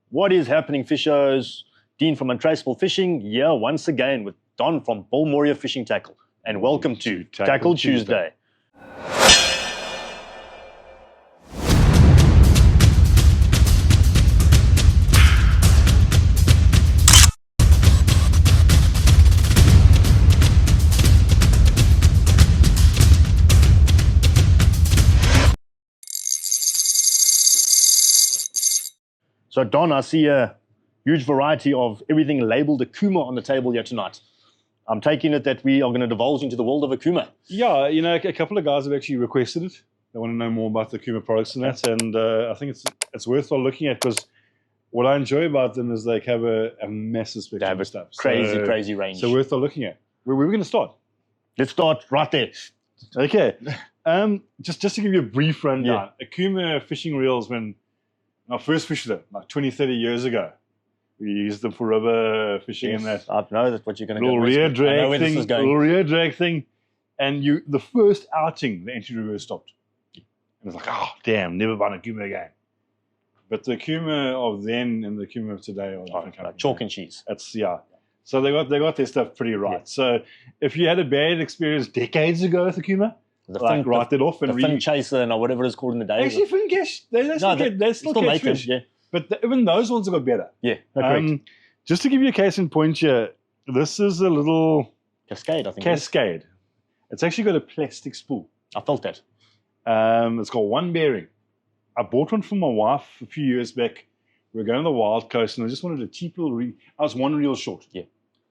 What is happening, fishers? Dean from Untraceable Fishing here once again with Don from Bull Moria Fishing Tackle. And welcome to Tackle Tuesday. So Don, I see a huge variety of everything labeled Okuma on the table here tonight. I'm taking it that we are going to divulge into the world of Okuma. Yeah, a couple of guys have actually requested it. They want to know more about the Okuma products and that, and I think it's worthwhile looking at, because what I enjoy about them is they have a massive spectrum of stuff. Crazy range. So worthwhile looking at. Where are we going to start? Let's start right there. Okay. Just to give you a brief rundown, Okuma fishing reels, when I first fished them, like 20, 30 years ago, we used them for river fishing and that. I know that's what you're going to little rear drag thing, little rear drag thing, and the first outing, the anti-reverse stopped. And it's like, oh damn, never buy an Okuma again. But the Okuma of then and the Okuma of today are different. Like chalk and cheese. So they got their stuff pretty right. Yeah. So if you had a bad experience decades ago with Okuma, write it off and the fin chaser and whatever it's called in the day. Actually, fin cash, they still catch fish. Yeah. But even those ones have got better. Yeah, just to give you a case in point here, this is a little Cascade, I think. Cascade. It's actually got a plastic spool. I felt that. It's got one bearing. I bought one for my wife a few years back. We were going to the Wild Coast, and I just wanted a cheap little reel. I was one reel short. Yeah.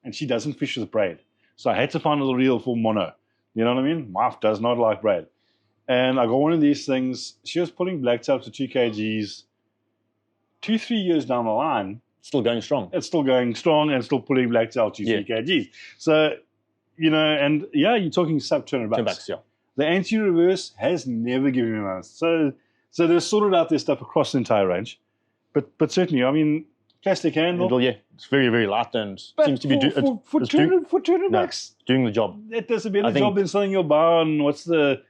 And she doesn't fish with braid. So I had to find a little reel for mono. You know what I mean? My wife does not like braid. And I got one of these things. She was pulling blacktail to 2 kgs. 2-3 years down the line, still going strong. It's still going strong and still pulling blacktail to 3 kgs. So, and you're talking sub $200. $200, yeah. The anti-reverse has never given me money. So they've sorted out their stuff across the entire range. But certainly, I mean, plastic handle. It's very, very light and seems to be for $200. Doing the job. It does a better job than selling your bar on what's the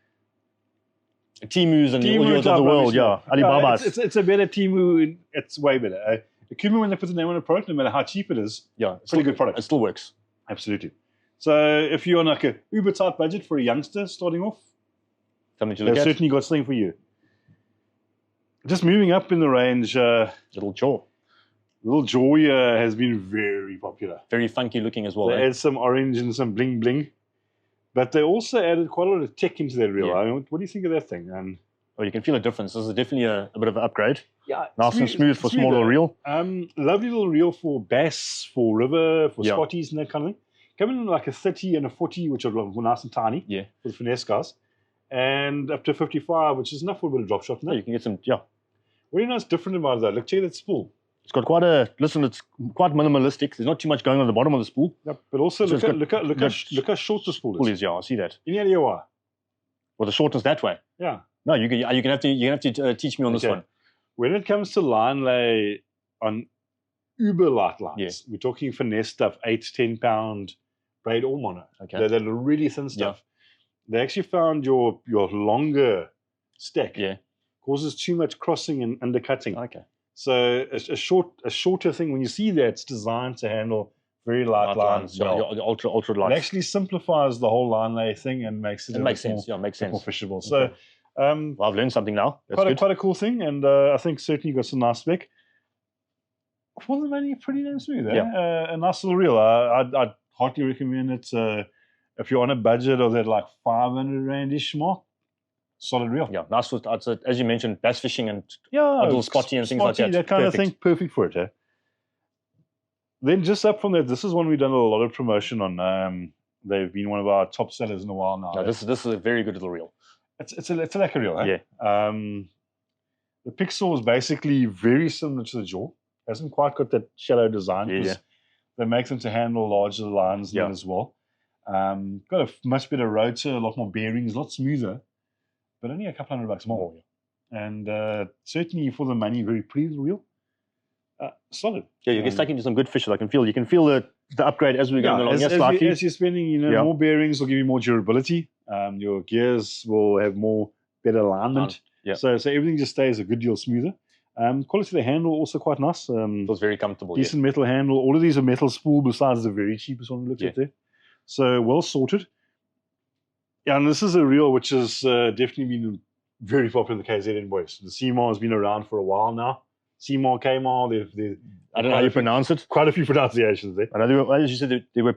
Timus and all of the world, Alibaba's. It's a better Timu. It's way better. Okuma, when they put the name on a product, no matter how cheap it is, it's still a good product. It still works. Absolutely. So if you're on like a uber tight budget for a youngster starting off, something to look at. They've certainly got something for you. Just moving up in the range, Little jaw. Little jaw has been very popular. Very funky looking as well. They add some orange and some bling bling. But they also added quite a lot of tech into their reel. Yeah. I mean, what do you think of that thing? You can feel a difference. This is definitely a bit of an upgrade. Yeah, nice and smooth for small little reel. Lovely little reel for bass, for river, for spotties and that kind of thing. Coming in like a 30 and a 40, which are nice and tiny. Yeah. For the finesse guys. And up to 55, which is enough for a bit of drop shot. You can get some, What do you know is different about that? Look, check that spool. It's got it's quite minimalistic. There's not too much going on the bottom of the spool. Yep, but also look how short the spool is. I see that. Any idea why? Well, the shortness that way. Yeah. No, you have to teach me on this one. When it comes to line lay on uber light lines, we're talking finesse stuff, 8-10 pound braid or mono. Okay. They're really thin stuff. They actually found your longer stack causes too much crossing and undercutting. Okay. So a shorter thing, when you see that, it's designed to handle very light lines. Ultra light. It actually simplifies the whole line lay thing and makes it makes sense. Makes sense. More fishable. So I've learned something now. Quite a cool thing, and I think certainly got some nice spec. For the money, pretty damn smooth. A nice little reel. I'd hardly recommend it if you're on a budget of that like 500 randish mark. Solid reel. Yeah, nice. As you mentioned, bass fishing and a little spotty and things like that. That kind of thing, perfect for it. Then just up from that, this is one we've done a lot of promotion on. They've been one of our top sellers in a while now. Yeah, this is a very good little reel. It's a lacquer reel. Yeah. The pixel is basically very similar to the jaw. Hasn't quite got that shallow design. They make them to handle larger lines as well. Got a much better rotor, a lot more bearings, a lot smoother. But only a couple $100 more. And certainly for the money, very pretty reel. Solid. Yeah, you get stuck into some good fish. You can feel the upgrade as we're going along. As you're spending, more bearings will give you more durability. Your gears will have better alignment. So everything just stays a good deal smoother. Quality of the handle also quite nice. Feels very comfortable. Decent metal handle. All of these are metal spool besides the very cheapest one we looked at there. So well sorted. Yeah, and this is a reel which has definitely been very popular in the KZN boys. The CMAR has been around for a while now. CMAR, KMAR, I don't know how you pronounce it. Quite a few pronunciations there. I know as you said, they were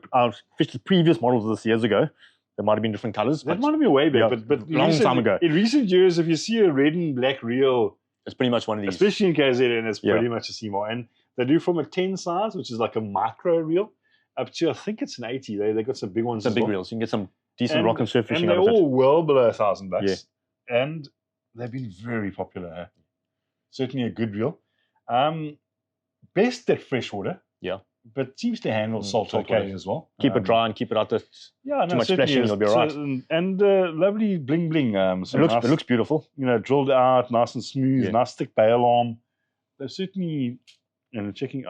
the previous models of this years ago. There might have been different colors. That might have been way back, but long time ago. In recent years, if you see a red and black reel, it's pretty much one of these. Especially in KZN, it's pretty much a CMAR. And they do from a 10 size, which is like a micro reel, up to, I think it's an 80. They got some big ones. Some big reels. You can get some decent rock and surf fishing. And they're all well below $1,000. Yeah. And they've been very popular. Huh? Certainly a good reel. Best at freshwater. Yeah. But seems to handle salt okay as well. Keep it dry and keep it out there. Too much splashing, you'll be all right. And lovely bling bling. It looks beautiful. You know, drilled out, nice and smooth, nice thick bail arm. They're certainly, checking.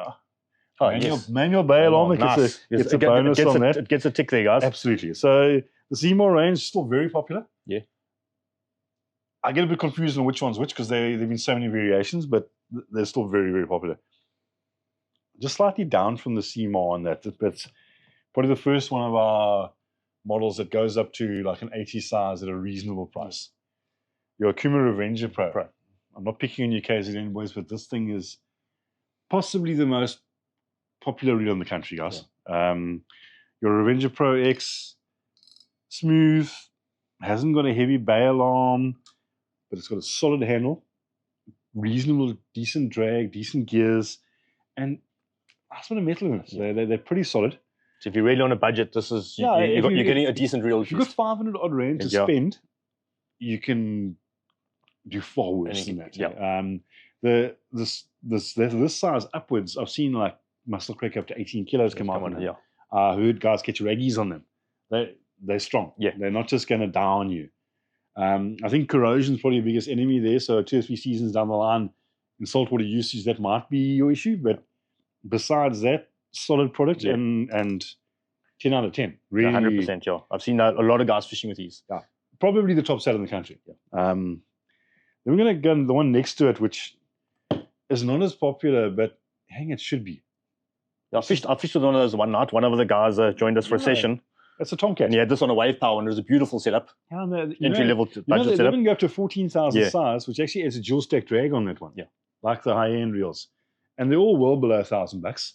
Manual bail arm. Nice. It's a bonus on that. It gets a tick there, guys. Absolutely. So the CMAR range is still very popular. Yeah. I get a bit confused on which one's which because there've been so many variations, but they're still very, very popular. Just slightly down from the CMAR on that. But probably the first one of our models that goes up to like an 80 size at a reasonable price. Your Okuma Revenger Pro. I'm not picking on your KZN boys, but this thing is possibly the most popular reel in the country, guys. Yeah. Your Revenger Pro X, smooth, hasn't got a heavy bail arm, but it's got a solid handle, reasonable, decent drag, decent gears, and that's what a metal in it. Yeah. They're pretty solid. So if you're really on a budget, this is you're getting a decent reel. If you've got 500 odd rand to spend, you can do far worse than that. Yeah. This size upwards, I've seen like muscle crack up to 18 kilos come out. Yeah. I heard guys catch raggies on them. They're strong. Yeah. They're not just going to down you. I think corrosion is probably the biggest enemy there. So 2 or 3 seasons down the line, in saltwater usage, that might be your issue. But besides that, solid product and 10 out of 10. Really, 100%. Yeah, I've seen a lot of guys fishing with these. Yeah, probably the top set in the country. Yeah. Then we're going to go the one next to it, which is not as popular, but hang, it should be. Yeah, I fished with one of those one night. One of the guys joined us for a session. That's a Tomcat. And he had this on a wave power, and it was a beautiful setup. Yeah, entry level budget setup. They even go up to 14,000 size, which actually has a dual stack drag on that one. Yeah, like the high end reels, and they're all well below $1,000.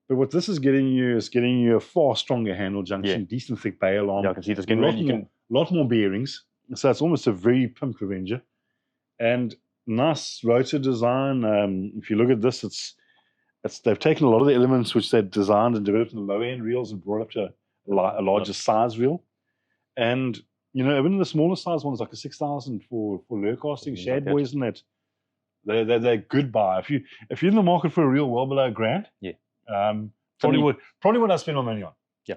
But what this is getting you a far stronger handle junction, decent thick bail arm. Yeah, I can see this getting lot more bearings. So it's almost a very pimp Revenger, and nice rotor design. If you look at this, they've taken a lot of the elements which they've designed and developed in the low end reels and brought up to a larger size reel. And even the smaller size ones, like a 6,000 for lure casting, Shad boys and that, they're good buy. If you're in the market for a reel well below $1,000, probably what I spend my money on. Yeah,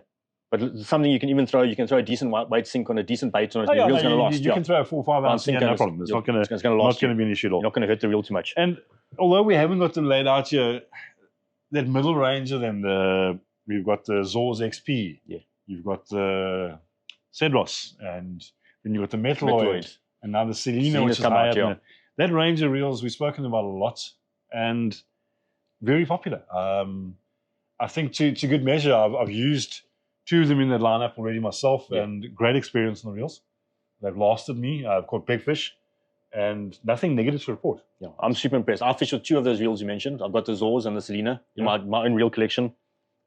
but something you can even throw. You can throw a decent weight sink on a decent bait on it. The reel's going to last. You can throw a 4 or 5 ounce sink, no problem. It's not going to be an issue at all. You're not going to hurt the reel too much. And although we haven't got them laid out here, that middle range of them, we've got the Zor's XP. Yeah. You've got the Cedros, and then you've got the Metaloid, and now the Selena, which is high up. That range of reels we've spoken about a lot, and very popular. I think to good measure, I've used 2 of them in that lineup already myself, and great experience on the reels. They've lasted me. I've caught big fish, and nothing negative to report. Yeah, I'm super impressed. I fished with 2 of those reels you mentioned. I've got the Zor's and the Selena in my own reel collection.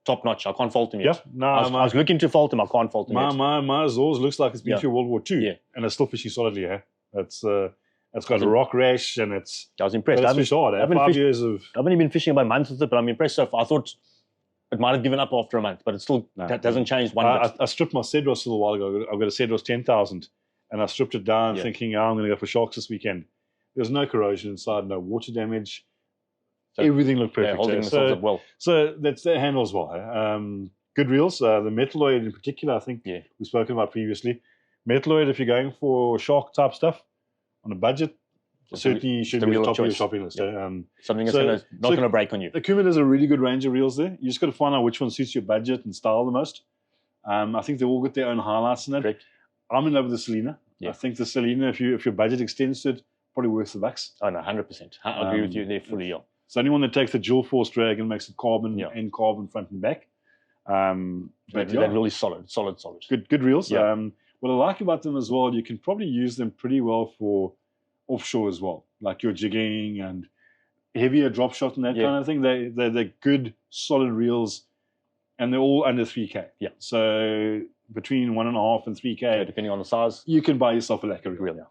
Top notch. I can't fault them yet. Yeah, I was looking to fault them. I can't fault them yet. My Zor's looks like it's been through World War II, and it's still fishing solidly. It's got a rock rash, and it's. I was impressed. I've fished hard. I've only been fishing about a month with it, but I'm impressed so far. I thought it might have given up after a month, but it still that doesn't change one bit. I stripped my Cedros a little while ago. I've got a Cedros 10,000, and I stripped it down thinking, I'm going to go for sharks this weekend. There's no corrosion inside, no water damage. So everything looked perfect. Holding themselves up well. So that's their handle as well. Good reels. The Metaloid in particular, I think we've spoken about previously. Metaloid, if you're going for shark type stuff on a budget, certainly should be the top of your shopping list. Something that's not going to break on you. Okuma has a really good range of reels there. You just got to find out which one suits your budget and style the most. I think they all got their own highlights in that. Correct. I'm in love with the Selena. I think the Selena, if your budget extends to it, probably worth the bucks. Oh, no, 100%. I agree with you there fully. Yeah. So anyone that takes the dual force drag and makes it carbon and carbon front and back. But they're really solid. Good reels. Yeah. What I like about them as well, you can probably use them pretty well for offshore as well, like your jigging and heavier drop shot and that kind of thing. They're good, solid reels, and they're all under 3K. Yeah. So between 1.5 and 3K, depending on the size, you can buy yourself a lacquer reel. Yeah.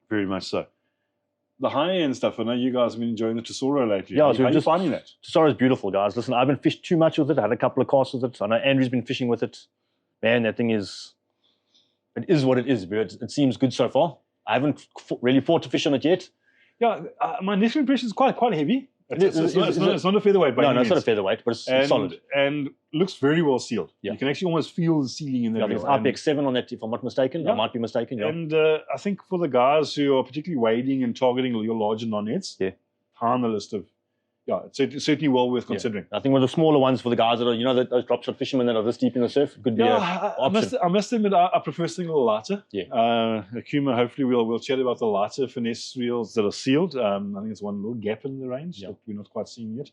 Very much so. The high-end stuff, I know you guys have been enjoying the Tesoro lately. Yeah, how are you finding that? Tesoro is beautiful, guys. Listen, I haven't fished too much with it. I had a couple of casts with it. I know Andrew's been fishing with it. Man, that thing is what it is, but it seems good so far. I haven't really fought to fish on it yet. Yeah, my initial impression is quite heavy. It's not a featherweight, by no, it's not a featherweight, but it's solid. And looks very well sealed. Yeah. You can actually almost feel the sealing in the reel. It's IPX7 on that, if I'm not mistaken. I might be mistaken. Yeah. And I think for the guys who are particularly wading and targeting your larger non-nets, high on the list of, it's certainly well worth considering. I think with the smaller ones for the guys that are, those drop shot fishermen that are this deep in the surf, it could be an option. I must admit, I prefer something a little lighter. Yeah. Okuma, hopefully we'll chat about the lighter finesse reels that are sealed. I think there's one little gap in the range that we're not quite seeing yet.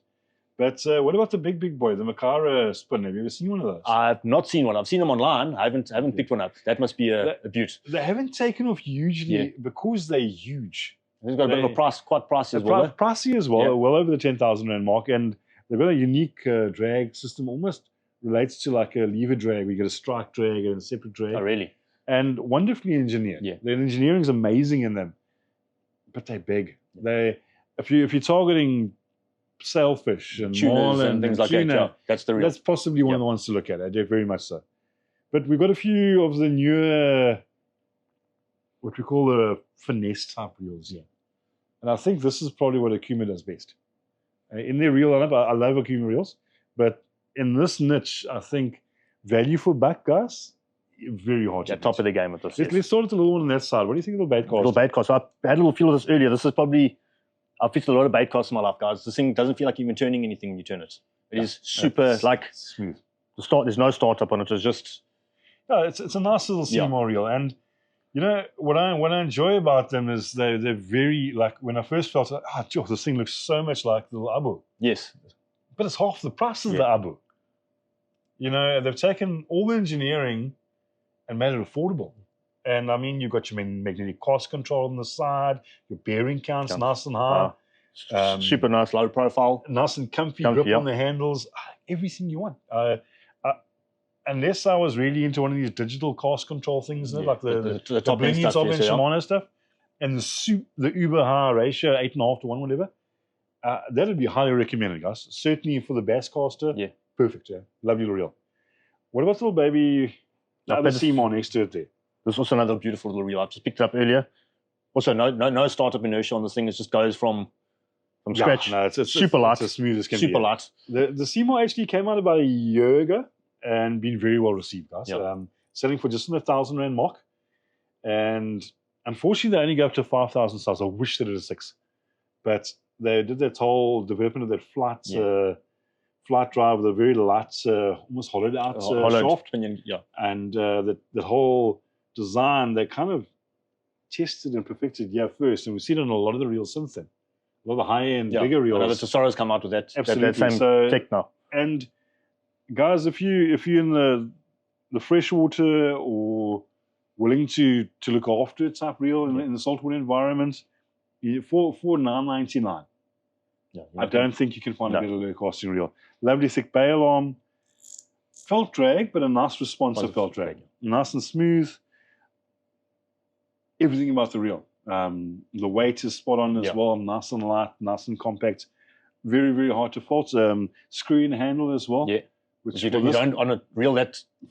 But what about the big boy, the Makara spin? Have you ever seen one of those? I've not seen one. I've seen them online. I haven't picked one up. That must be a beaut. They haven't taken off hugely because they're huge. They've got a bit of a price, quite pricey as well. Pricey as well, well over the 10,000 Rand mark. And they've got a unique drag system, almost relates to like a lever drag. We get a strike drag and a separate drag. Oh, really? And wonderfully engineered. Yeah. Their engineering is amazing in them, but they're big. If you're targeting sailfish and tunas and things like that, that's the real. That's possibly one of the ones to look at. I do very much so. But we've got a few of the newer, what we call the finesse type reels here. And I think this is probably what Okuma does best. In their reel lineup, I love Okuma reels, but in this niche, I think value for buck, guys, very hard to top of the game with this. Let's start with a little one on that side. What do you think of the bait cast? Little bait cast. So I had a little feel of this earlier. This is probably, I've fished a lot of bait casts in my life, guys. This thing doesn't feel like you're even turning anything when you turn it. It is super, smooth. There's no startup on it. It's just... No, it's a nice little Seymour reel. And you know, what I enjoy about them is they're very, like, when I first felt like, this thing looks so much like the little Abu. Yes. But it's half the price of the Abu. You know, they've taken all the engineering and made it affordable. And I mean, you've got your magnetic cast control on the side, your bearing counts nice and high. Super nice, low profile. Nice and comfy grip on the handles. Everything you want. Unless I was really into one of these digital cast control things, like the top end stuff, and Shimano stuff, and the uber high ratio, 8.5 to 1, whatever, that would be highly recommended, guys. Certainly for the bass caster, perfect. Love your reel. What about the little baby, the other Seymour next to it there? There's also another beautiful little reel I just picked it up earlier. Also, no startup inertia on this thing. It just goes from scratch. No, it's super light. It's as smooth as can be. Super light. The Seymour actually came out about a year ago and been very well received, guys. Selling for just under 1,000 Rand mark. And unfortunately, they only go up to 5,000 stars. I wish they did a 6. But they did that whole development of that flight drive with a very light, almost hollowed out shaft. Pinion, and that whole design, they kind of tested and perfected first. And we've seen it on a lot of the reels since then. A lot of the high-end, bigger reels. I know the Tesoro's come out with that same tech now. And guys, if you're in the freshwater or willing to look after a type reel in the saltwater environment, for $9.99, I don't think you can find a better low casting reel. Lovely thick bail arm, felt drag, but a nice responsive felt drag. Nice and smooth. Everything about the reel. The weight is spot on as well. Nice and light, nice and compact. Very, very hard to fault. Screw-in handle as well. Yeah. Which you don't on a reel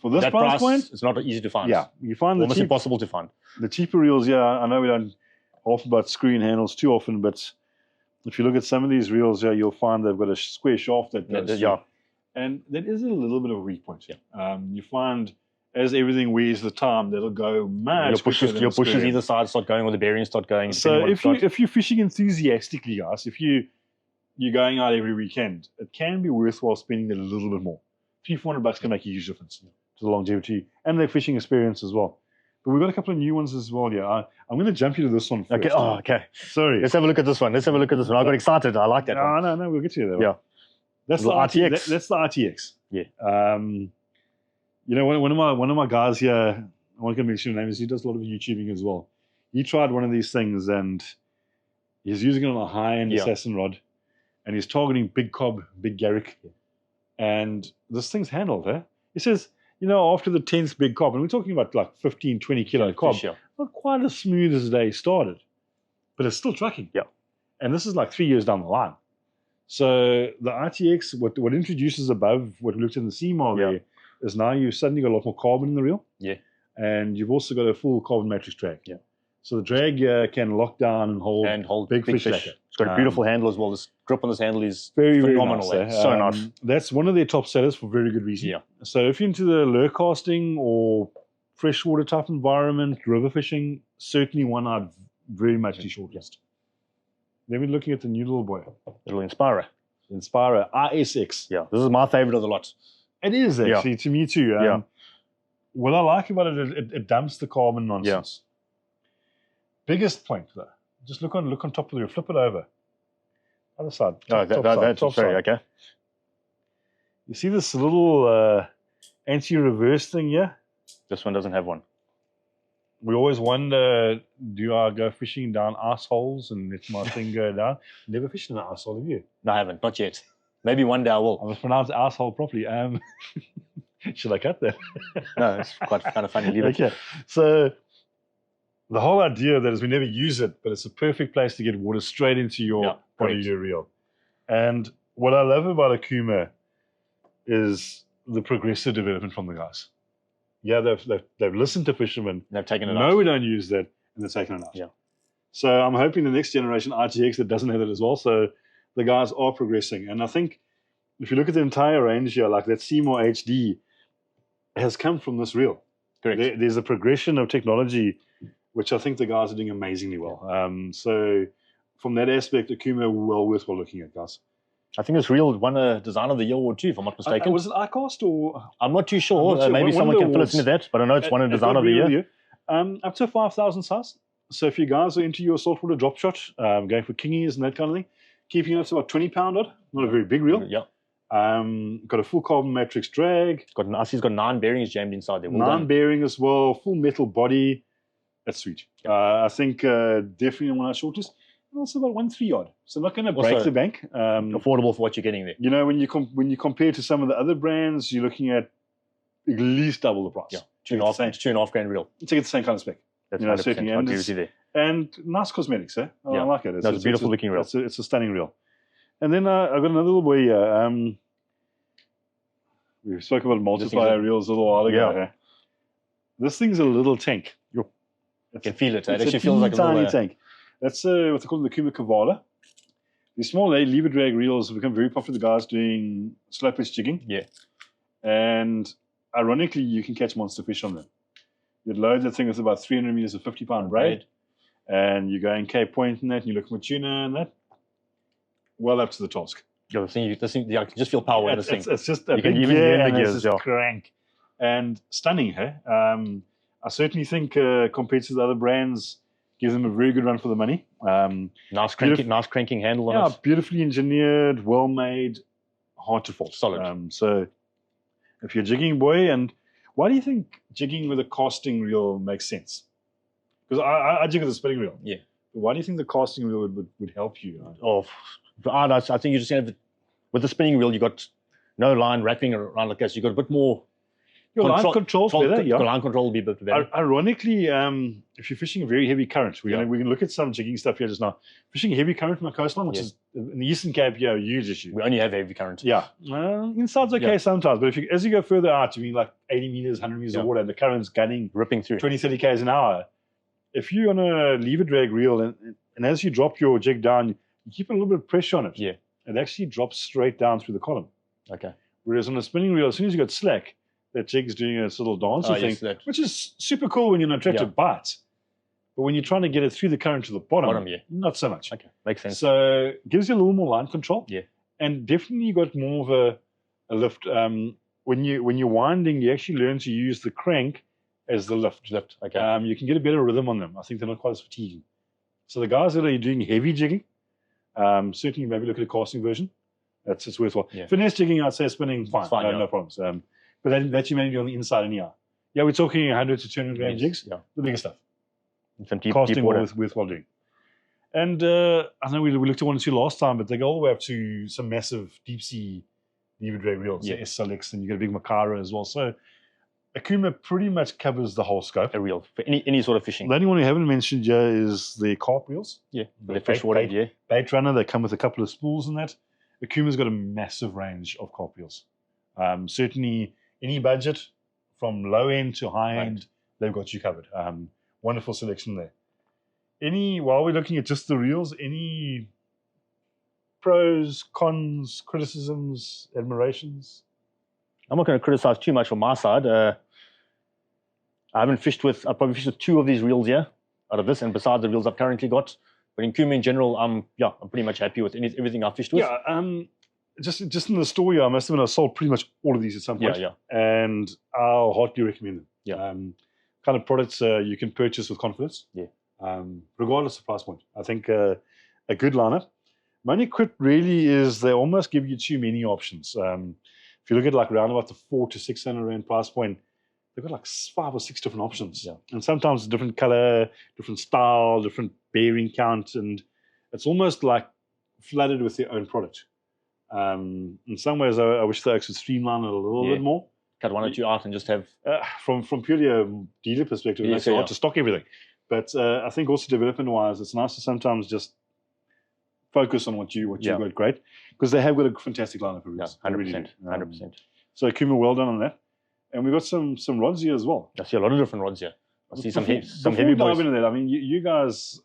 for this price point, it's not easy to find. Yeah, you find almost impossible to find. The cheaper reels, I know we don't half about screen handles too often, but if you look at some of these reels, you'll find they've got a square shaft that goes. And that is a little bit of a weak point. You find as everything wears the time, that'll go mad. Your pushes either side start going, or the bearings start going. So if you're fishing enthusiastically, guys, if you're going out every weekend, it can be worthwhile spending a little bit more. $300-400 can make a huge difference to the longevity and the fishing experience as well. But we've got a couple of new ones as well. Yeah, I'm going to jump you to this one first. Okay. Oh, okay. Sorry. Let's have a look at this one. I got excited. I like that one. No. We'll get to that. Yeah. That's the RTX. That's the RTX. Yeah. One of my guys here, I won't mention his name, he does a lot of YouTubing as well. He tried one of these things and he's using it on a high-end assassin rod, and he's targeting big cob, big Garrick, and this thing's handled. He says, after the 10th big cob, and we're talking about like 15, 20 kilo cob, not quite as smooth as they started, but it's still trucking. Yeah. And this is like 3 years down the line. So the RTX, what introduces above what we looked at in the CMAR there, is now you've suddenly got a lot more carbon in the reel. Yeah. And you've also got a full carbon matrix drag. Yeah. So the drag can lock down and hold big fish. It's got a beautiful handle as well. This grip on this handle is very phenomenal. Very nice, so nice. That's one of their top sellers for very good reason. Yeah. So if you're into the lure casting or freshwater type environment, river fishing, certainly one I'd very much shortlist. Then we're looking at the new little boy. Little Inspirer RSX. Yeah, this is my favorite of the lot. It is actually, to me too. What I like about it, it dumps the carbon nonsense. Biggest point though, just look on top of you, flip it over. Other side. Top side. Okay. You see this little anti-reverse thing here? This one doesn't have one. We always wonder, do I go fishing down assholes and let my thing go down? Never fished in an asshole, have you? No, I haven't. Not yet. Maybe one day I will. I must pronounce asshole properly. Should I cut that? No, it's quite kind of funny. Leave it. Okay. So the whole idea that is we never use it, but it's a perfect place to get water straight into your body, your reel. And what I love about Okuma is the progressive development from the guys. Yeah, they've listened to fishermen. They've taken it out. No, we don't use that, and they're taking it out. Yeah. So I'm hoping the next generation RTX that doesn't have it as well. So the guys are progressing, and I think if you look at the entire range here, like that CMAR HD has come from this reel. Correct. There's a progression of technology, which I think the guys are doing amazingly well. So from that aspect, Okuma well worthwhile looking at, guys. I think this reel won a Design of the Year award too, if I'm not mistaken. Was it iCast or? I'm not too sure. Maybe someone can fill us into that, but I know it's won a Design of the Year. Up to 5,000 size. So if you guys are into your saltwater drop shot, going for kingies and that kind of thing, keeping it up to about 20 pound odd, not a very big reel. Yeah. Got a full carbon matrix drag. He's got 9 bearings jammed inside there. 9 bearing as well, full metal body. That's sweet. I think definitely one of our shortest. Also about 1.3 odd, so not going to break the bank. Affordable for what you're getting there. When you compare to some of the other brands, you're looking at least double the price. Yeah, 2.5 grand reel. To get the same kind of spec. That's 100%. Certainly. I agree with you there. And nice cosmetics, I like it. It's a beautiful looking reel. It's a stunning reel. And then I've got another little boy here. We spoke about multiplier reels a little while ago. Yeah. This thing's a little tank. You can feel it. It It's actually feels like a tiny little tank. That's what they call the Okuma Kavala. These small lever drag reels have become very popular. The guys doing slow pitch jigging. Yeah. And ironically, you can catch monster fish on them. You load that thing with about 300 meters of 50-pound braid, and you go in Cape Point and that, and you look for tuna and that. Well up to the task. Yeah, the thing, I can just feel power in this thing. It's just a you big can even gear hear and the it's gears, just crank. And stunning, hey? I certainly think compared to the other brands, gives them a very good run for the money. Nice cranking handle on it. Yeah, beautifully engineered, well made, hard to fault. Solid. So if you're jigging, boy, and why do you think jigging with a casting reel makes sense? Because I jig with a spinning reel. Yeah. But why do you think the casting reel would help you? I think you just have with the spinning reel, you got no line wrapping around like this. You got a bit more. Your line control's better. Yeah. Line control will be a bit better. Ironically, if you're fishing a very heavy current, we can look at some jigging stuff here just now. Fishing a heavy current on the coastline, which is in the Eastern Cape, a huge issue. We only have heavy current. Yeah. Inside's okay sometimes, but as you go further out, you mean like 80 meters, 100 meters of water, and the current's gunning, ripping through 20, 30 k's an hour. If you're on a lever drag reel, and as you drop your jig down, you keep a little bit of pressure on it. Yeah. It actually drops straight down through the column. Okay. Whereas on a spinning reel, as soon as you got slack, that jig's doing a little dancer thing, which is super cool when you're an attractive bite. But when you're trying to get it through the current to the bottom, not so much. Okay, makes sense. So it gives you a little more line control. Yeah. And definitely you got more of a lift. When you're winding, you actually learn to use the crank as the lift. Okay. You can get a better rhythm on them. I think they're not quite as fatiguing. So the guys that are doing heavy jigging, certainly maybe look at a casting version. It's worthwhile. Yeah. Finesse jigging, I'd say spinning, fine. It's fine, No problems. But that you mainly do on the inside anyhow. Yeah, we're talking 100 to 200 gram jigs. Yeah. The bigger stuff. Some deep Casting water. worthwhile doing. And I know we looked at 1 or 2 last time, but they go all the way up to some massive deep sea lever drag reels, the SLX, and you get a big Makara as well. So Okuma pretty much covers the whole scope. A reel for any sort of fishing. The only one we haven't mentioned here is the carp reels. Yeah, the freshwater. Bait runner. They come with a couple of spools in that. Okuma's got a massive range of carp reels. Certainly any budget, from low end to high end, they've got you covered. Wonderful selection there. While we're looking at just the reels, any pros, cons, criticisms, admirations? I'm not going to criticize too much from my side. I probably fished with 2 of these reels here out of this, and besides the reels I've currently got. But in Okuma in general, I'm pretty much happy with everything I've fished with. Yeah, just in the store, I must admit I sold pretty much all of these at some point. Yeah. And I'll heartily recommend them. Yeah. Kind of products you can purchase with confidence. Yeah. Regardless of price point. I think a good lineup. My only quip really is they almost give you too many options. If you look at like around about the 400 to 600 rand price point, they've got like 5 or 6 different options. Yeah. And sometimes different color, different style, different bearing count, and it's almost like flooded with their own product. In some ways, I wish they could streamline it a little bit more. Cut 1 or 2 out and just have... From purely a dealer perspective, it makes it hard to stock everything. But I think also development-wise, it's nice to sometimes just focus on what you've got great, because they have got a fantastic lineup of reels. 100%. 100%. So Okuma, well done on that. And we've got some rods here as well. I see a lot of different rods here. I see some heavy boys. Into that, I mean, you guys,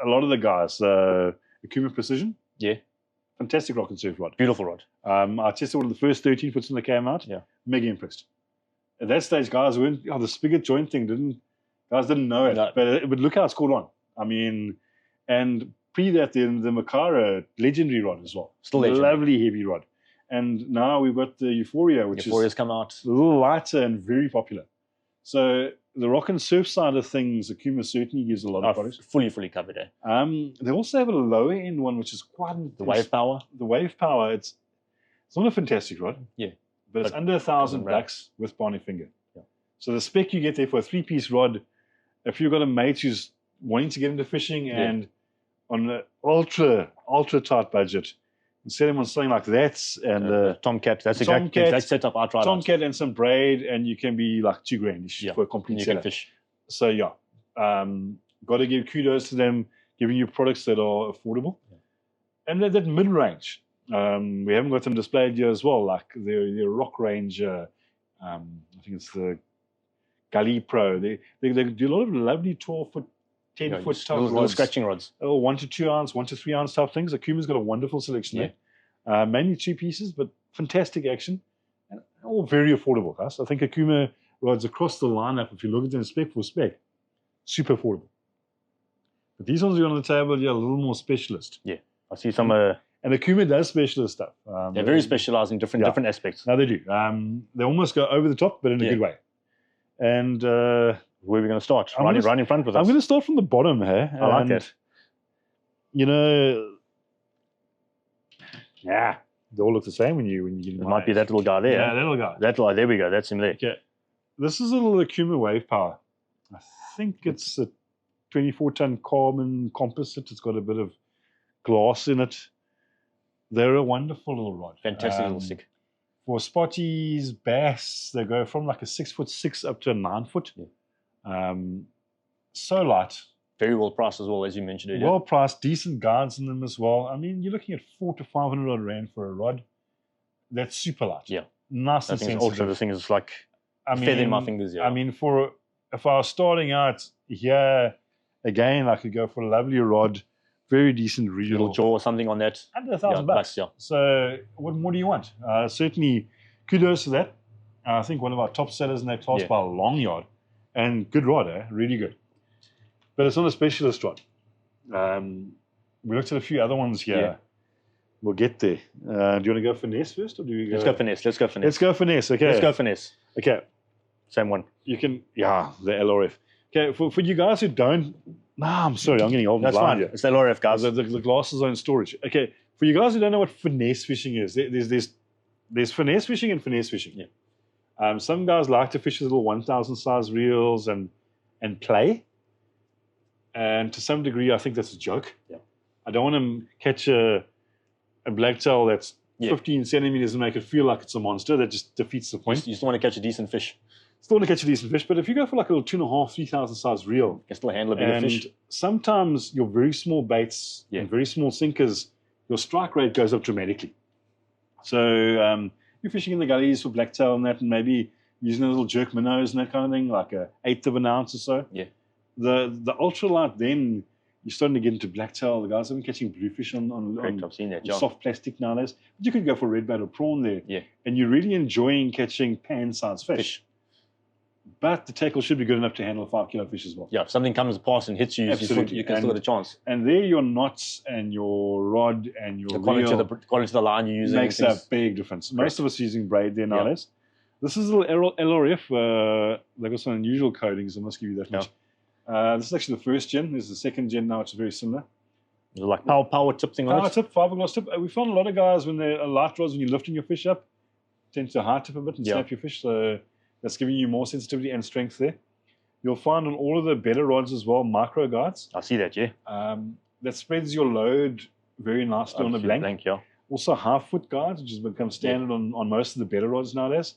a lot of the guys, Okuma Precision. Yeah. Fantastic rock and surf rod. Beautiful rod. I tested one of the first 13 foots when they came out. Yeah. Mega impressed. At that stage, guys weren't, the spigot joint thing guys didn't know it. No. But look how it's caught on. I mean, and pre that, the Makara legendary rod as well. Still legendary. Lovely heavy rod. And now we've got the Euphoria, which Euphoria's come out. a little lighter and very popular. So the rock and surf side of things, Okuma certainly gives a lot of products. Fully covered, eh? They also have a lower end one, which is quite the wave power. The wave power, it's not a fantastic rod. Yeah. But it's under $1,000 with Barney Finger. Yeah. So the spec you get there for a 3-piece rod, if you've got a mate who's wanting to get into fishing and on an ultra tight budget, instead of on something like that and Tomcat, that's Tomcat, exact setup I tried. Tomcat and some braid, and you can be like $2,000 for a complete setup. You can fish. So got to give kudos to them, giving you products that are affordable, and that mid-range. We haven't got them displayed here as well, like their rock range. I think it's the Gully Pro. They do a lot of lovely 12-foot, 10-foot type rods. Little scratching rods. 1 to 2 ounce, 1 to 3 ounce type things. Okuma's got a wonderful selection there. Mainly 2 pieces, but fantastic action. And all very affordable, guys. I think Okuma rods across the lineup, if you look at them spec for spec, super affordable. But these ones are on the table, a little more specialist. Yeah, I see some... and Okuma does specialist stuff. They're very specialized in different aspects. No, they do. They almost go over the top, but in a good way. And where are we going to start? Right in front with us. I'm going to start from the bottom here. I like that. You know, they all look the same when you get in. It might be that little guy there. Yeah, that little guy. There we go. That's him there. Okay. This is a little Okuma wave power. I think it's a 24-ton carbon composite. It's got a bit of glass in it. They're a wonderful little rod. Fantastic little stick. For spotties, bass, they go from like a 6'6" up to a 9-foot. Yeah. So light. Very well priced as well, as you mentioned earlier. Well priced, decent guards in them as well. I mean, you're looking at 400 to 500 odd rand for a rod. That's super light. Yeah. Nice and sensitive. Ultra. The thing is like feather in my fingers. Yeah. I mean, if I was starting out here, again, I could go for a lovely rod, very decent reel. Little jaw or something on that. Under $1,000. Yeah. So what more do you want? Certainly, kudos to that. I think one of our top sellers in that class by a long yard. And good rod, really good. But it's not a specialist rod. We looked at a few other ones here. Yeah. We'll get there. Do you want to go finesse first, or do we go? Let's go finesse. Let's go finesse. Okay. Let's go finesse. Okay. Same one. You can, yeah, the LRF. Okay, for you guys who don't, I'm sorry, I'm getting old and That's blind fine. here. It's the LRF, guys. The glasses are in storage. Okay, for you guys who don't know what finesse fishing is, there's finesse fishing and finesse fishing. Yeah. Some guys like to fish with little 1,000 size reels and play. And to some degree, I think that's a joke. Yeah. I don't want to catch a blacktail that's 15 centimeters and make it feel like it's a monster. That just defeats the point. You still want to catch a decent fish. Still want to catch a decent fish, but if you go for like a little 2,500, 3,000 size reel, you can still handle a bigger fish. Sometimes your very small baits and very small sinkers, your strike rate goes up dramatically. So you're fishing in the gullies for blacktail and that, and maybe using a little jerk minnows and that kind of thing, like a 1/8 of an ounce or so. Yeah. The ultralight, then you're starting to get into blacktail. The guys have been catching bluefish on I've seen that, soft plastic nowadays. But you could go for redbait or prawn there. Yeah. And you're really enjoying catching pan-sized fish. But the tackle should be good enough to handle a 5 kilo fish as well. Yeah, if something comes past and hits you, you can still get a chance. And there your knots and your rod and your quality of the line you're using makes a big difference. Correct. Most of us are using braid there nowadays. This is a little LRF. They've got some unusual coatings. I must give you that much. This is actually the first gen. This is the second gen now. It's very similar. Like power tip thing on it? Power tip, fiberglass tip. We found a lot of guys when they're light rods, when you're lifting your fish up, tend to high tip a bit and snap your fish. So that's giving you more sensitivity and strength there. You'll find on all of the better rods as well, micro guides. I see that, yeah. That spreads your load very nicely on the blank. Also half-foot guides, which has become standard on most of the better rods nowadays.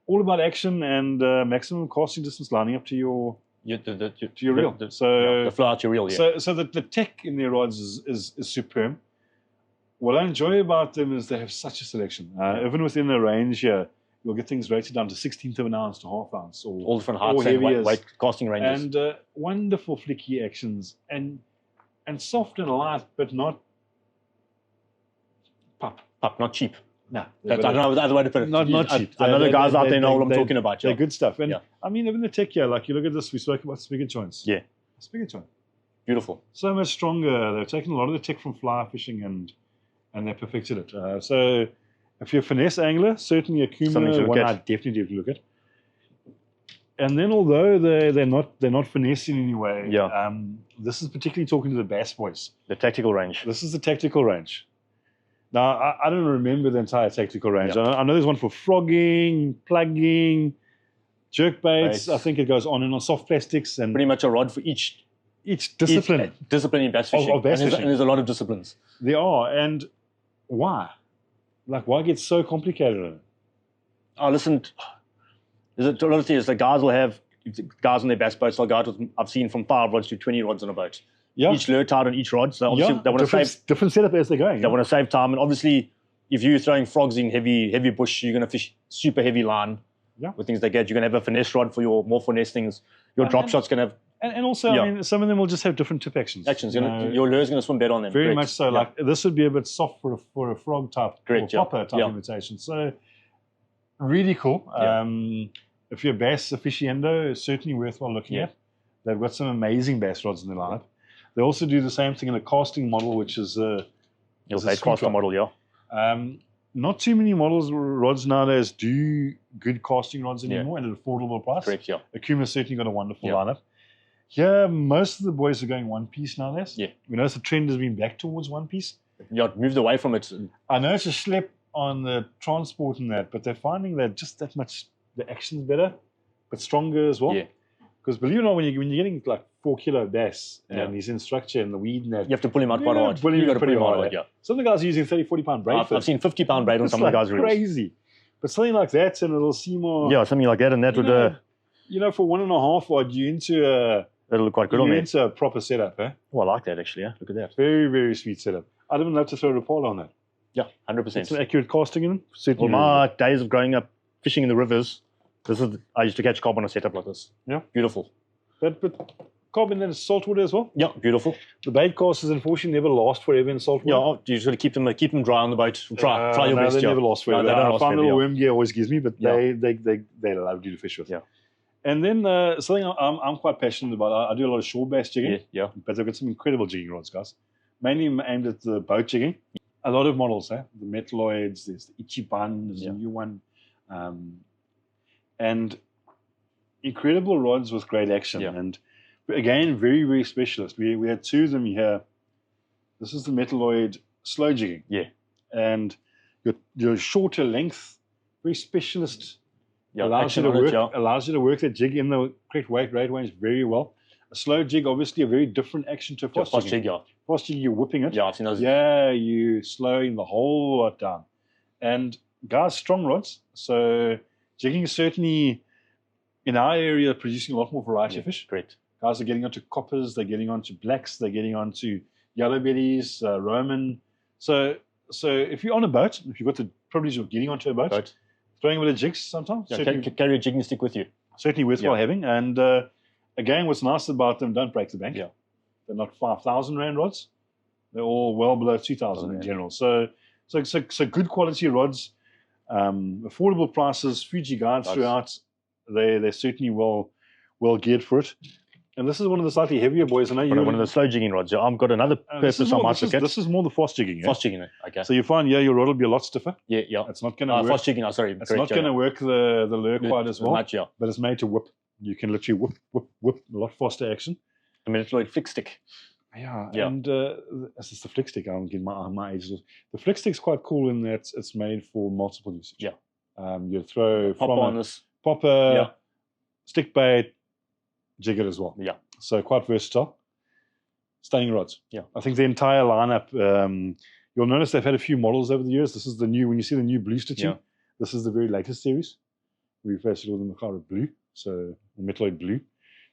All about action and maximum casting distance lining up to your reel. The flow out your reel, So the tech in their rods is superb. What I enjoy about them is they have such a selection. Even within the range here, you'll get things rated down to 1/16 of an ounce to half ounce. Or all different heights and weight casting ranges. And wonderful flicky actions. And soft and light, but not pop. Not cheap. No. I don't know the other way to put it. Not cheap. I know the guys out there know what I'm talking about. They're good stuff. And I mean, even the tech here, like you look at this, we spoke about spigot joints. Yeah. Spigot joint. Beautiful. So much stronger. They've taken a lot of the tech from fly fishing and they perfected it. So if you're a finesse angler, certainly Okuma, one I definitely have to look at. And then although they're not finesse in any way, this is particularly talking to the bass boys. The tactical range. This is the tactical range. Now, I don't remember the entire tactical range. I know there's one for frogging, plugging, jerk baits. I think it goes on and on, soft plastics. And pretty much a rod for each discipline. Discipline in bass fishing. Of bass fishing. And there's a lot of disciplines. There are. And why? Like, why get so complicated? Oh, listen, there's a lot of things. The guys will have, guys on their bass boats, they'll go out with, I've seen from 5 rods to 20 rods on a boat. Yeah. Each lure tied on each rod. So obviously they want to save different setup as they're going. They want to save time. And obviously, if you're throwing frogs in heavy bush, you're going to fish super heavy line with things like that. You're going to have a finesse rod for your more finesse things. Your drop shot's going to have... And also, I mean, some of them will just have different tip actions. Your lure's going to swim better on them. Very much so. Like, this would be a bit soft for a frog type or popper type imitation. So, really cool. If you're a bass aficionado, it's certainly worthwhile looking at. They've got some amazing bass rods in their lineup. They also do the same thing in a casting model, which is a casting model, not too many rods nowadays do good casting rods anymore at an affordable price. Correct, Okuma's certainly got a wonderful lineup. Yeah, most of the boys are going one piece nowadays. Yeah. We notice the trend has been back towards one piece. Yeah, moved away from it. I know it's a slip on the transport and that, but they're finding that just that much, the action's better, but stronger as well. Yeah. Because believe it or not, when you're getting like 4 kilo bass and he's in structure and the weed and that, you have to pull him out quite hard. You got to pull him hard. Some of the guys are using 30, 40 pound braid. I've seen 50 pound braid on some of the guys' reels. Crazy. But something like that and a little Seymour. Yeah, something like that, and that would. For 1.5 rod, you into that'll look quite good on there. Into a proper setup, eh? Oh, I like that actually. Yeah, look at that. Very, very sweet setup. I'd even love to throw a Rapala on that. Yeah, 100%. It's an accurate casting in them. Well, my days of growing up fishing in the rivers, I used to catch carp on a setup like this. Yeah, beautiful. But carp in that saltwater as well. Yeah, beautiful. The bait casters unfortunately never last forever in saltwater. Yeah, you just got to keep them dry on the boat. Try your best. They never last forever. I find little worm gear always gives me, but they love you to fish with. Yeah. And then something I'm quite passionate about. I do a lot of shore bass jigging. Yeah. But I've got some incredible jigging rods, guys. Mainly aimed at the boat jigging. A lot of models, The metalloids. There's the Ichiban. There's a new one. And incredible rods with great action. Yeah. And again, very, very specialist. We had two of them here. This is the Metalloid slow jigging. Yeah. And your shorter length, very specialist. Yeah. Allows you to work that jig in the correct rate range very well. A slow jig, obviously, a very different action to a fast jig. Fast jig, you're whipping it. Yeah, I've seen those. Yeah, you're slowing the whole lot down. And guys, strong rods. So jigging is certainly, in our area, producing a lot more variety of fish. Great. Guys are getting onto coppers, they're getting onto blacks, they're getting onto yellow bellies, Roman. So if you're on a boat, if you've got the privilege of getting onto a boat. Throwing with the jigs sometimes. Yeah, carry a jigging stick with you. Certainly worthwhile having. And again, what's nice about them, don't break the bank. Yeah. They're not 5,000 Rand rods. They're all well below 2,000 in general. So good quality rods, affordable prices, Fuji guides throughout. They're certainly well geared for it. And this is one of the slightly heavier boys. I know one of the slow jigging rods. Yeah, I've got another purpose I might look at. This is more the fast jigging. Fast jigging, okay. So you find, your rod will be a lot stiffer. Yeah. It's not going to work. Fast jigging, sorry. It's not going to work the lure quite as well. Much, yeah. But it's made to whip. You can literally whip a lot faster action. I mean, it's like flick stick. Yeah. And this is the flick stick. I'm getting my age. The flick stick's quite cool in that it's made for multiple usage. Yeah. You throw popper on this. Popper, stick bait, jigger as well. Yeah. So quite versatile. Stunning rods. Yeah. I think the entire lineup, you'll notice they've had a few models over the years. This is the new, when you see the new blue stitching, this is the very latest series. We've actually called them the Makara Blue, so Metalloid Blue.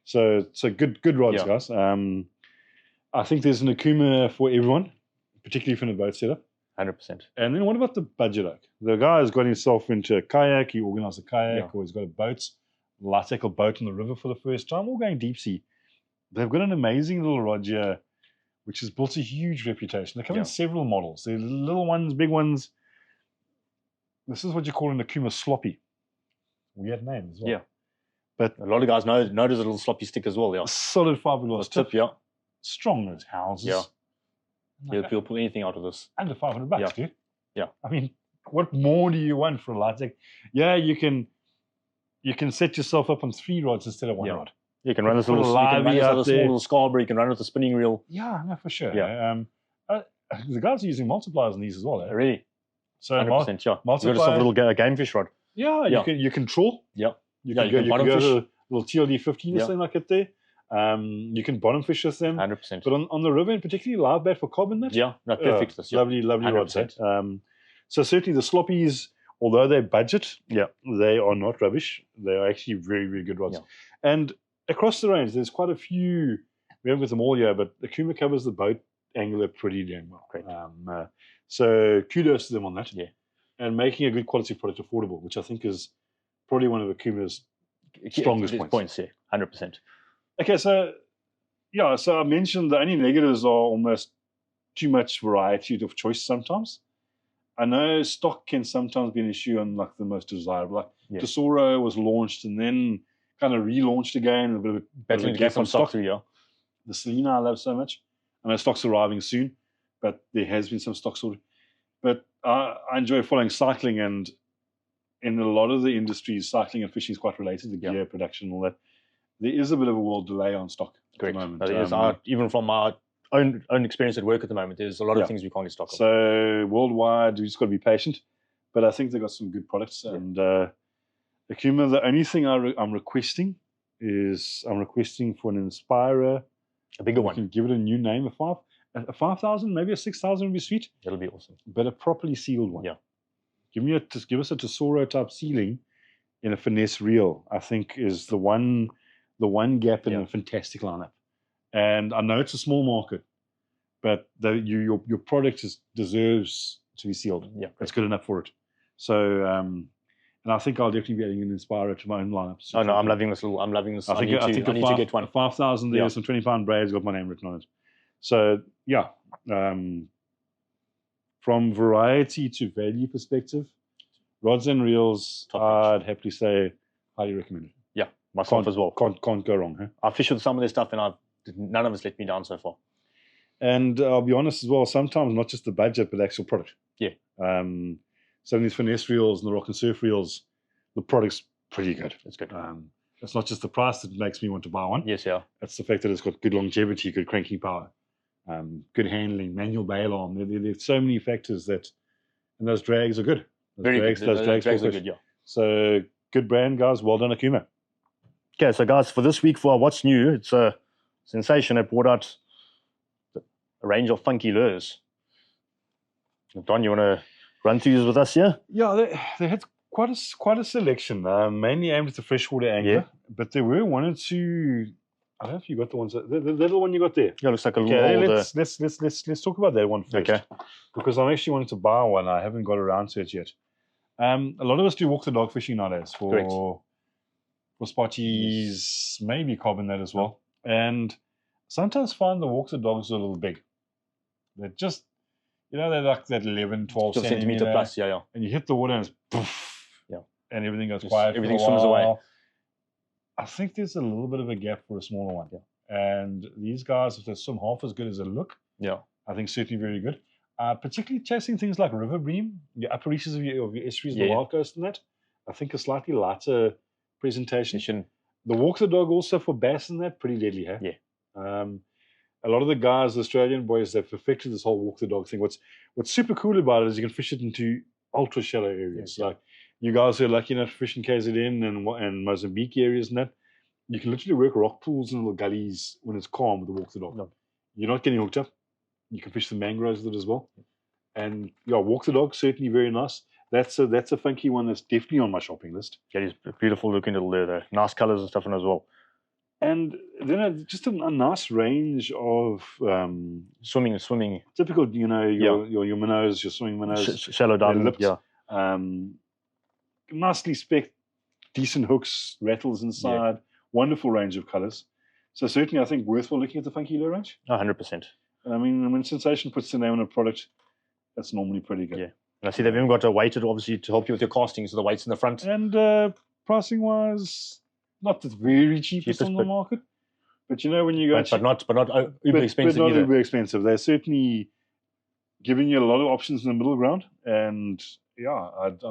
So good rods, guys. I think there's an Okuma for everyone, particularly from the boat setup. 100%. And then what about the budget oak? The guy has got himself into a kayak, he organised a kayak, or he's got a boat, light tackle boat on the river for the first time, or going deep sea. They've got an amazing little rod here, which has built a huge reputation. They come in several models. They're little ones, big ones. This is what you call an Okuma sloppy. Weird name as well. Yeah. But a lot of guys know there's a little sloppy stick as well, solid fiberglass tip. Yeah. Strong as houses. Yeah. You'll pull anything out of this. Under $500, dude. Yeah. I mean, what more do you want for a light deck? Yeah, you can set yourself up on 3 rods instead of 1 rod. You can run this little small little Scarborough. You can run with a spinning reel. Yeah, no, for sure. Yeah. The guys are using multipliers on these as well. Really? So 100%. Yeah. Multiplier. You've got a little game fish rod. Yeah. You can trawl. Yeah. You can go to a little TLD 15 or something like it there. You can bottom fish with them. 100%. But on the river, in particularly live bait for cob and that. Yeah, no, perfect. Lovely rods. So certainly the sloppies, although they're budget, they are not rubbish. They are actually very, very good rods. Yeah. And across the range, there's quite a few. We haven't got them all here, but Okuma covers the boat angler pretty damn well. Great. So kudos to them on that. Yeah. And making a good quality product affordable, which I think is probably one of Okuma's strongest points. Yeah, 100%. Okay, so I mentioned the only negatives are almost too much variety of choice sometimes. I know stock can sometimes be an issue on like the most desirable. Like Tesoro was launched and then kind of relaunched again. A bit of a battling to get some stock through, The Selena I love so much. I know stock's arriving soon, but there has been some stock sorted. But I enjoy following cycling, and in a lot of the industries, cycling and fishing is quite related to gear production and all that. There is a bit of a world delay on stock at the moment. Even from our own experience at work at the moment, there's a lot of things we can't get stock of. So worldwide, we just got to be patient. But I think they've got some good products. Yeah. And Okuma, the only thing I'm requesting for an Inspirer. A bigger one. You can give it a new name, a 5,000, maybe a 6,000 would be sweet. That'll be awesome. But a properly sealed one. Yeah. Give us a Tesoro type sealing in a finesse reel, I think is the one gap in a fantastic lineup. And I know it's a small market, but your product deserves to be sealed. Yeah, that's good enough for it. So, and I think I'll definitely be adding an Inspirer to my own lineup. Oh no, I'm loving this. I need to get one. 5,000 there, some 20-pound braids, got my name written on it. So from variety to value perspective, rods and reels, I'd happily say highly recommended. Yeah, myself as well. Can't go wrong. Huh? I fished with some of their stuff, and none of us let me down so far. And I'll be honest as well, sometimes not just the budget, but the actual product. Yeah. Some of these finesse reels and the rock and surf reels, the product's pretty good. It's good. It's not just the price that makes me want to buy one. Yes, yeah. It's the fact that it's got good longevity, good cranking power, good handling, manual bail arm. There's so many factors that, and those drags are good. Very good. Those drags are good, yeah. So good brand, guys. Well done, Okuma. Okay, so guys, for this week for our What's New, it's a Sensation that brought out a range of funky lures. Don, you want to run through these with us here? Yeah, they had quite a selection, mainly aimed at the freshwater angler, but there were one or two. I don't know if you got the ones. The little one you got there. Yeah, looks like a little older. Let's talk about that one first. Okay. Because I'm actually wanting to buy one. I haven't got around to it yet. A lot of us do walk the dog fishing nowadays for spotties, maybe carbonate as well, and sometimes find the walk the dogs are a little big. They're just, they're like that 11, 12 centimeter plus, yeah. And you hit the water and it's poof, and everything goes quiet. Everything swims away. I think there's a little bit of a gap for a smaller one. Yeah. And these guys, if they swim half as good as they look, I think certainly very good. Particularly chasing things like river bream, your upper reaches of your estuaries, the wild coast and that. I think a slightly lighter presentation. The walk the dog also for bass and that, pretty deadly, huh? Yeah. A lot of the guys, the Australian boys, they've perfected this whole walk the dog thing. What's super cool about it is you can fish it into ultra shallow areas. Like you guys who are lucky enough to fish in KZN and Mozambique areas and that, you can literally work rock pools and little gullies when it's calm with the walk the dog. No. You're not getting hooked up. You can fish the mangroves with it as well. And walk the dog, certainly very nice. That's a funky one that's definitely on my shopping list. Yeah, it's a beautiful looking little lure though. Nice colours and stuff in as well. And then just a nice range of swimming. Typical, your minnows, your swimming minnows. Shallow diving, nicely spec'd, decent hooks, rattles inside, wonderful range of colours. So certainly I think worthwhile looking at the funky lure range. 100%. I mean, when Sensation puts the name on a product, that's normally pretty good. Yeah. And I see they've even got a weighted, obviously, to help you with your casting, so the weight's in the front. And pricing-wise, not the very cheapest on the market, but when you go, but not uber expensive but not either. Uber expensive. They're certainly giving you a lot of options in the middle ground, and I'd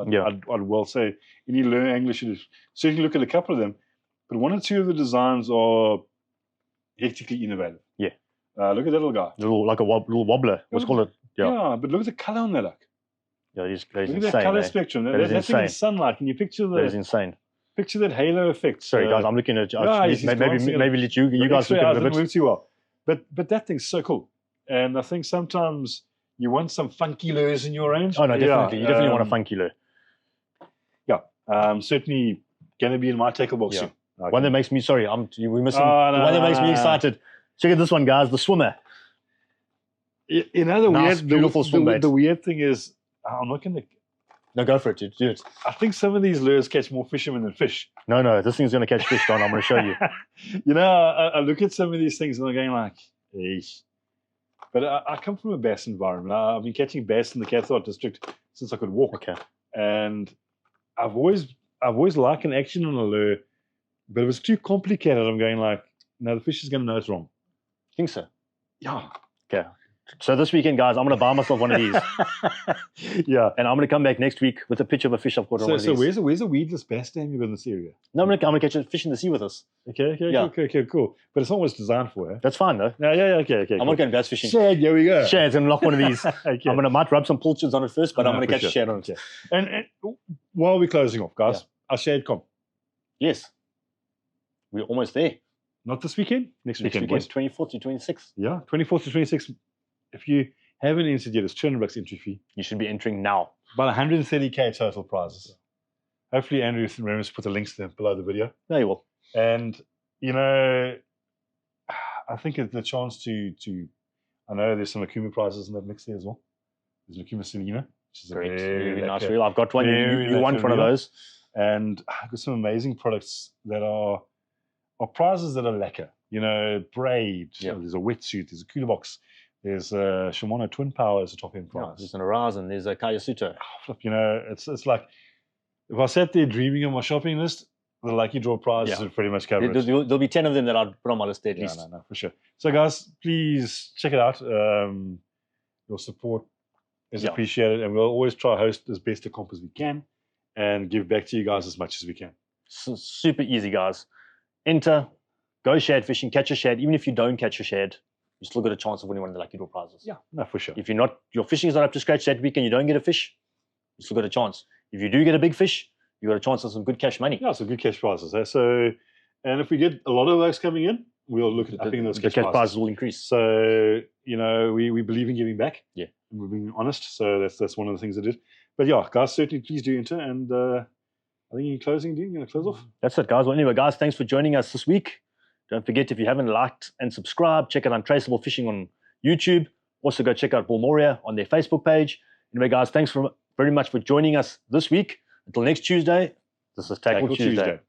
well say any lure angler should certainly look at a couple of them, but one or two of the designs are hectically innovative. Yeah. Look at that little guy. Like a little wobbler. Let's call it. Yeah, but look at the color on that duck. Yeah, that is look insane. At that color spectrum. That's insane. In sunlight. Can you picture that? Is insane. Picture that halo effect. Sorry, guys, I'm looking at maybe let you guys look at it a bit. Too well. But that thing's so cool. And I think sometimes you want some funky lures in your range. Oh no, definitely. You definitely want a funky lure. Yeah. Certainly gonna be in my tackle box soon. Okay. One that makes me we're missing one that makes me excited. Check out this one, guys, the swimmer. The weird thing is I'm not gonna. No, go for it, dude. Do it. I think some of these lures catch more fishermen than fish. No, this thing's going to catch fish, Don. I'm going to show you. I look at some of these things and I'm going like, eesh. But I come from a bass environment. I've been catching bass in the Cathcart district since I could walk. Okay. And I've always liked an action on a lure, but it was too complicated. I'm going like, no, the fish is going to know it's wrong. Think so? Yeah. Okay. So this weekend, guys, I'm going to buy myself one of these. Yeah. And I'm going to come back next week with a picture of a fish I've caught on one of these. So where's the weedless bass dam you got in this area? No, I'm going to catch a fish in the sea with us. Okay, cool. But it's not what it's designed for, eh? That's fine, though. Okay. I'm not going bass fishing. Shad, here we go. Shad's going to lock one of these. Okay. Might rub some pilchards on it first, but I'm going to catch a shad on it. And while we're closing off, guys, our shad comp. Yes. We're almost there. Not this weekend? Next weekend. 24th to 26th. Yeah, 24th to 26th. If you haven't entered yet, it's $200 entry fee. You should be entering now. About 130K total prizes. Hopefully Andrew remembers to put the links there below the video. No, you will. And, I think it's the chance to I know there's some Okuma prizes in that mix there as well. There's an Okuma Selena, which is a very nice reel. I've got one. You want one of those. And I've got some amazing products that are prizes that are lacquer. Braid. Yep. There's a wetsuit. There's a cooler box. There's a Shimano Twin Power as a top end prize. There's an Horizon. There's a Kayasuto. It's like if I sat there dreaming on my shopping list, the lucky draw prizes would pretty much cover it. There'll be 10 of them that I'd put on my list at least. No, for sure. So guys, please check it out. Your support is appreciated, and we'll always try to host as best a comp as we can and give back to you guys as much as we can. Super easy, guys. enter, go shad fishing, catch a shad. Even if you don't catch a shad, you still got a chance of winning one of the lucky draw prizes. Yeah, no, for sure. If your fishing is not up to scratch that week and you don't get a fish, you still got a chance. If you do get a big fish, you got a chance of some good cash money. Yeah, some good cash prizes. So, and if we get a lot of those coming in, we'll look at upping those cash prizes will increase. So, we believe in giving back. Yeah. And we're being honest. So that's one of the things I did. But yeah, guys, certainly please do enter. And I think in closing, Dean, you going to close off? That's it, guys. Well, anyway, guys, thanks for joining us this week. Don't forget, if you haven't liked and subscribed, check out Untraceable Fishing on YouTube. Also, go check out Bull Moria on their Facebook page. Anyway, guys, thanks very much for joining us this week. Until next Tuesday, this is Tackle Tuesday.